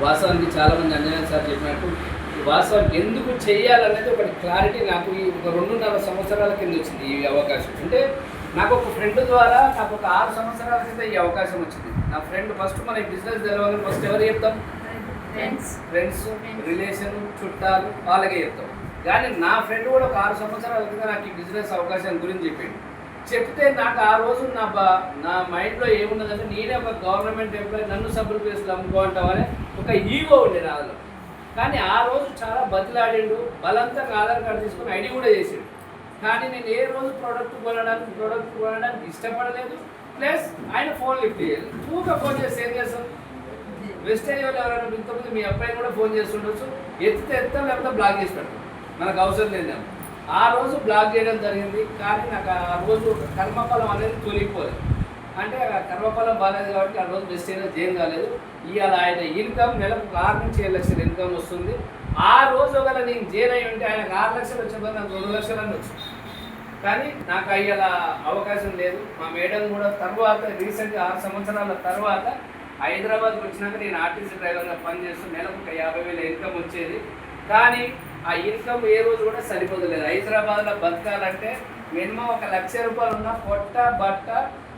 వాస్తవానికి చాలామంది అంజనేయ సార్ చెప్పినట్టు వాస్తవానికి ఎందుకు చేయాలనేది ఒకటి క్లారిటీ నాకు ఈ ఒక 2.5 సంవత్సరాల కింద వచ్చింది ఈ అవకాశం. అంటే నాకు ఒక ఫ్రెండ్ ద్వారా నాకు ఒక 6 సంవత్సరాల కింద ఈ అవకాశం వచ్చింది. నా ఫ్రెండ్ ఫస్ట్ మన బిజినెస్ తెలవాలి ఫస్ట్ ఎవరు చెప్తాం? ఫ్రెండ్స్, రిలేషన్, చుట్టాలు వాళ్ళకే చెప్తాం. కానీ నా ఫ్రెండ్ కూడా ఒక 6 సంవత్సరాల కింద నాకు ఈ బిజినెస్ అవకాశం గురించి చెప్పిండు. చెప్తే నాకు ఆ రోజు నా మైండ్లో ఏమున్నదంటే నేనే ఒక గవర్నమెంట్ ఎంప్లాయీ, నన్ను సబ్బులు ప్లేస్లు అమ్ముకోమంటామని ఒక ఈగో ఉండే నాలో. కానీ ఆ రోజు చాలా బతిలాడిండు, బలంతంగా ఆధార్ కార్డు తీసుకొని ఐడి కూడా చేసిండు. కానీ నేను ఏ రోజు ప్రోడక్ట్ కొనడానికి ఇష్టపడలేదు. ప్లస్ ఆయన ఫోన్ లిఫ్ట్ చేయాలి, ఫోన్ చేసి ఏం చేస్తాం? వెస్టేజ్ వాళ్ళు ఎవరైనా ఇంతకుముందు మీ అబ్బాయిని కూడా ఫోన్ చేస్తుండొచ్చు, ఎత్తాం లేకపోతే బ్లాక్ చేసి పెట్టాం, మనకు అవసరం లేదు. ఆ రోజు బ్లాక్ చేయడం జరిగింది. కానీ నాకు ఆ రోజు కర్మఫలం అనేది తొలిగిపోలేదు. అంటే కర్మఫలం బాగాలేదు కాబట్టి ఆ రోజు వెస్టేజ్ ఏం కాలేదు. ఇవాళ ఆయన ఇన్కమ్ నెలకు 6 నుంచి 7 లక్షల ఇన్కమ్ వస్తుంది. ఆ రోజు ఒకవేళ నేను జైన్ అయి ఉంటే ఆయనకు 6 లక్షలు వచ్చేప్పుడు నాకు 2 లక్షలన్నీ వచ్చింది. కానీ నాకు అయ్యేలా అవకాశం లేదు. మా మేడం కూడా తర్వాత రీసెంట్గా 6 సంవత్సరాల తర్వాత హైదరాబాద్కి వచ్చినాక నేను ఆర్టీసీ డ్రైవర్గా పనిచేస్తూ నెలకు 50,000 ఇన్కమ్ వచ్చేది. కానీ ఆ ఇన్కమ్ ఏ రోజు కూడా సరిపోదలేదు. హైదరాబాద్లో బతకాలంటే మినిమం 1,00,000 రూపాయలు ఉన్న పొట్ట బట్ట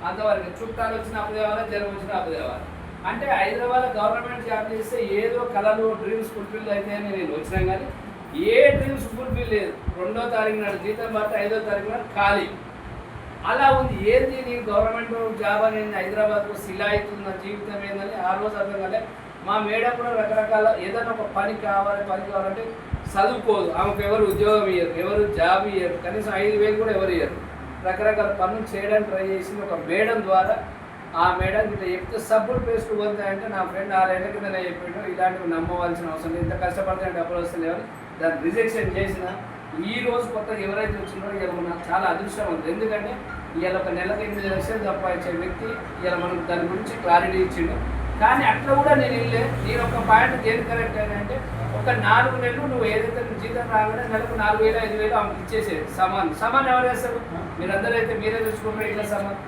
అంతవరకు, చుట్టాలు వచ్చిన అప్పుదేవాలి, జనం వచ్చిన అప్పుదేవాలి. అంటే హైదరాబాద్లో గవర్నమెంట్ జాబ్ చేస్తే ఏదో కళలు డ్రీమ్స్ ఫుల్ఫిల్ అయితే అని నేను వచ్చినా కానీ ఏ డ్రీమ్స్ ఫుల్ఫిల్ లేదు. 2వ తారీఖు నాడు జీతం పడితే 5వ తారీఖు నాడు ఖాళీ. అలా ఉంది. ఏంది నేను గవర్నమెంట్ జాబ్ అనేది హైదరాబాద్లో సిలా అవుతున్న జీవితం ఏందని ఆ రోజు అర్థం కాలే. మా మేడం కూడా రకరకాల ఏదైనా ఒక పని కావాలంటే చదువుకోదు, ఆమెకు ఎవరు ఉద్యోగం ఇయ్యరు, ఎవరు జాబ్ ఇయ్యరు, కనీసం 5,000 కూడా ఎవరు ఇయ్యరు. రకరకాల పనులు చేయడానికి ట్రై చేసింది ఒక మేడం ద్వారా. ఆ మేడం ఇట్లా చెప్తే సబ్బులు పేస్ట్ పోతాయంటే నా ఫ్రెండ్ 6 ఏళ్ల కింద నేను చెప్పాడు, ఇలాంటివి నమ్మవలసిన అవసరం లేదు, ఇంత కష్టపడితే డబ్బులు వస్తలేవని దాన్ని రిజెక్షన్ చేసిన. ఈ రోజు కొత్తగా ఎవరైతే వచ్చినారో ఇలా నాకు చాలా అదృష్టం ఉంది. ఎందుకంటే ఇవాళ ఒక నెలకు 8 లక్షలు సంపాదించే వ్యక్తి ఇలా మనకు దాని గురించి క్లారిటీ ఇచ్చిండు. కానీ అట్లా కూడా నేను ఒక పాయింట్ దేని కరెక్ట్ అయినా అంటే ఒక 4 నెలలు నువ్వు ఏదైతే జీతం రాగానే నెలకు 4,000 5,000 ఆమెకు ఇచ్చేసేది. సమాన్ ఎవరు వేస్తారు? మీరందరూ అయితే మీరే తెచ్చుకుంటారు ఇట్లా సమాన్.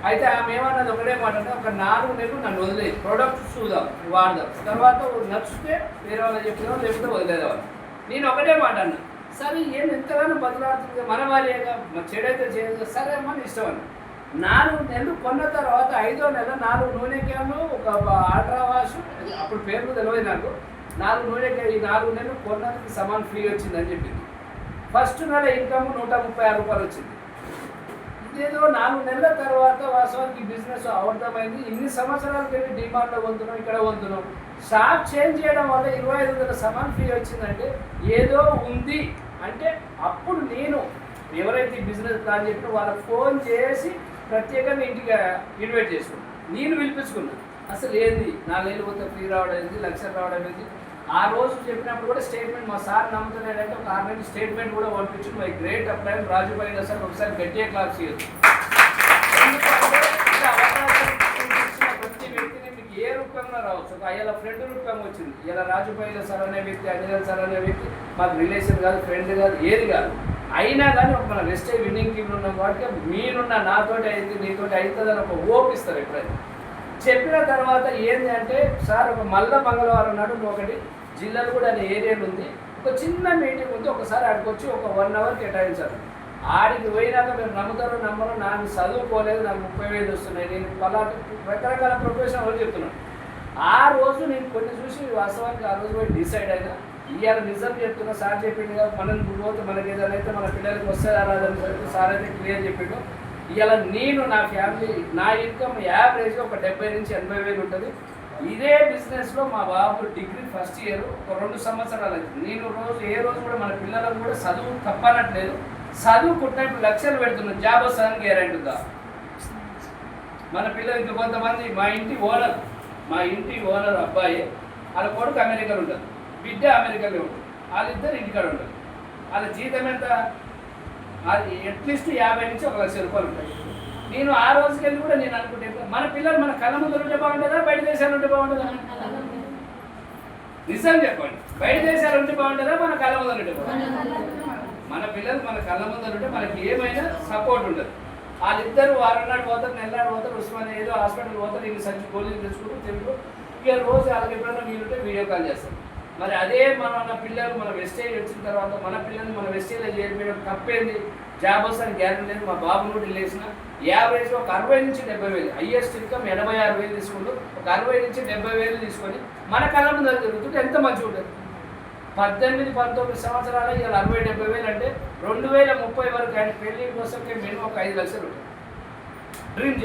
అయితే ఆమె ఏమన్నది ఒకటే మాట అంటే ఒక 4 నెలలు నన్ను వదిలేదు, ప్రోడక్ట్ చూద్దాం, వాడదాం, తర్వాత నచ్చితే వేరే వాళ్ళు చెప్పినా లేకపోతే వదిలేదేవాళ్ళు. నేను ఒకటే మాట అన్నా, సరే ఏం ఎంతగానో బదులాడుతుంది, మన వాళ్ళేగా చెడైతే చేయదు, సరే అమ్మని ఇష్టం అన్న. 4 నెలలు కొన్న తర్వాత 5వ నెల 4 నూనె క్యాన్లు, ఒక ఆల్ట్రా వాష్, అప్పుడు పేర్లు తెలియదు నాకు, 4 నూనె క్యాన్, ఈ 4 నెలలు కొన్నందుకు సమాన్ ఫ్రీ వచ్చిందని చెప్పింది. ఫస్ట్ నెల ఇన్కమ్ 136 రూపాయలు వచ్చింది. ఇదేదో 4 నెలల తర్వాత వాస్తవానికి బిజినెస్ అర్థమైంది. ఇన్ని సంవత్సరాలకి వెళ్ళి డిమాండ్లో పొందుతున్నాం, ఇక్కడ పొందుతున్నాం. షాప్ చేంజ్ చేయడం వల్ల 25,000 సమాన్ ఫ్రీ వచ్చిందంటే ఏదో ఉంది అంటే అప్పుడు నేను ఎవరైతే బిజినెస్ ప్లాన్ చెప్పినా వాళ్ళకి ఫోన్ చేసి ప్రత్యేకంగా ఇంటికి ఇన్వైట్ చేసుకున్నాను. నేను పిలిపించుకున్నాను. అసలు ఏంది 4 నెలలు పోతే ఫ్రీ రావడం ఏంది, 1 లక్ష రావడం ఏంది. ఆ రోజు చెప్పినప్పుడు కూడా స్టేట్మెంట్ మా సార్ నమ్ముతున్నాడంటే ఒక 6 నెలలు స్టేట్మెంట్ కూడా పంపించు. My great apply Rajupalli sir ఒకసారి గట్టిగా క్లాస్ చేయొచ్చు. ప్రతి వ్యక్తిని మీకు ఏ రూపంలో రావచ్చు. ఒక ఇలా ఫ్రెండ్ రూపం వచ్చింది. ఇలా రాజుపల్లి సార్ అనే వ్యక్తి, అంజనేయ సార్ అనే వ్యక్తి మాకు రిలేషన్ కాదు, ఫ్రెండ్ కాదు, ఏది కాదు. అయినా కానీ ఒక మన వెస్టే విన్నింగ్ టీంలో ఉన్నాం కాబట్టి మీరున్న నాతోటి అయింది నీతోటి అవుతుందని ఒక ఓపిస్తారు. ఎప్పుడైతే చెప్పిన తర్వాత ఏంటి అంటే సార్ ఒక మళ్ళా మంగళవారం నాడు ఒకటి జిల్లాలో కూడా అనే ఏరియాలో ఉంది, ఒక చిన్న మీటింగ్ ఉంది, ఒకసారి ఆడికి వచ్చి ఒక 1 అవర్ కేటాయించారు. ఆడికి పోయినాక మీరు నమ్ముతారో నమ్మరో, నాకు చదువుకోలేదు, నాకు 30,000 వస్తున్నాయి, నేను రకరకాల ప్రొఫెషన్ వాళ్ళు చెప్తున్నాను. ఆ రోజు నేను కొన్ని చూసి వాస్తవానికి ఆ రోజు పోయి డిసైడ్ అయినా ఇవాళ నిజం చెప్తున్నా. సార్ చెప్పిండు కదా మనం పోతే మనకి ఏదైనా అయితే మన పిల్లలకి వస్తే రాదని చెప్పి సార్ అయితే క్లియర్ చెప్పిండు. ఇవాళ నేను నా ఫ్యామిలీ నా ఇన్కమ్ యావరేజ్గా ఒక 70,000 నుంచి 80,000 ఉంటుంది. ఇదే బిజినెస్లో మా బాబు డిగ్రీ ఫస్ట్ ఇయర్ ఒక 2 సంవత్సరాలు అవుతుంది. నేను ఏ రోజు కూడా మన పిల్లలకు కూడా చదువు తప్పనట్లేదు, చదువుకుంటే ఇప్పుడు లక్షలు పెడుతున్నాను, జాబ్ వస్తుందని గ్యారెంటీ ఉందా? మన పిల్లలకి కొంతమంది మా ఇంటి ఓనర్ అబ్బాయి వాళ్ళ కొడుకు అమెరికాలో ఉంటుంది, బిడ్డ అమెరికాలో ఉంటుంది, వాళ్ళిద్దరు ఇంటికాడ ఉంటారు. వాళ్ళ జీతం ఎంత? అది అట్లీస్ట్ 50 నుంచి 1 లక్ష రూపాయలు ఉంటాయి. నేను ఆ రోజుకి వెళ్ళి కూడా నేను అనుకుంటే మన పిల్లలు మన కళ్ళ ముందు ఉంటే బాగుంటుందా, బయట దేశాలు ఉంటే బాగుంటుందా? నిజం చెప్పండి, బయట దేశాలు ఉంటే బాగుంటుందా, మన కళ్ళ ముందు ఉంటే బాగుంటుందా? మన పిల్లలు మన కళ్ళ ముందు ఉంటే మనకి ఏమైనా సపోర్ట్ ఉంటుంది. వాళ్ళిద్దరు వారం నాడు పోతారు, నెల నాడు పోతారు, ఉస్మానియా ఏదో హాస్పిటల్ పోతారు, ఇంక సంచి గోళీలు తెచ్చుకుంటూ తింటూ ఇక రోజు వాళ్ళకి ఎప్పుడైనా వీలుంటే వీడియో కాల్ చేస్తాం. మరి అదే మన పిల్లలు మన వెస్టేజ్ వచ్చిన తర్వాత మన పిల్లల్ని మన వెస్టేజ్లో చేరిపోయడం తప్పేంది? జాబ్ వస్తానికి గ్యారెంటీ లేదు. మా బాబు నుండి లేచిన యావరేజ్ ఒక 60 నుంచి 70,000, హైయెస్ట్ ఇన్కమ్ 86,000 తీసుకుంటూ ఒక 60 నుంచి 70,000 తీసుకొని మన కళ్ళ ముందు జరుగుతుంటే ఎంత మంచిగా ఉంటుంది. 18-19 సంవత్సరాలు ఇలా 60-70,000 అంటే 2030 వరకు ఆయన పెళ్లి కోసం మినిమం ఒక 5 లక్షలు ఉంటుంది. డ్రీమ్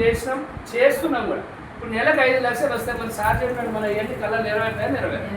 చేస్తున్నాం కూడా. ఇప్పుడు నెలకు 5 లక్షలు వస్తే మన సార్ చెప్పినట్టు మన ఎన్ని కళ్ళ నెరవేరుతాయో నెరవేరు.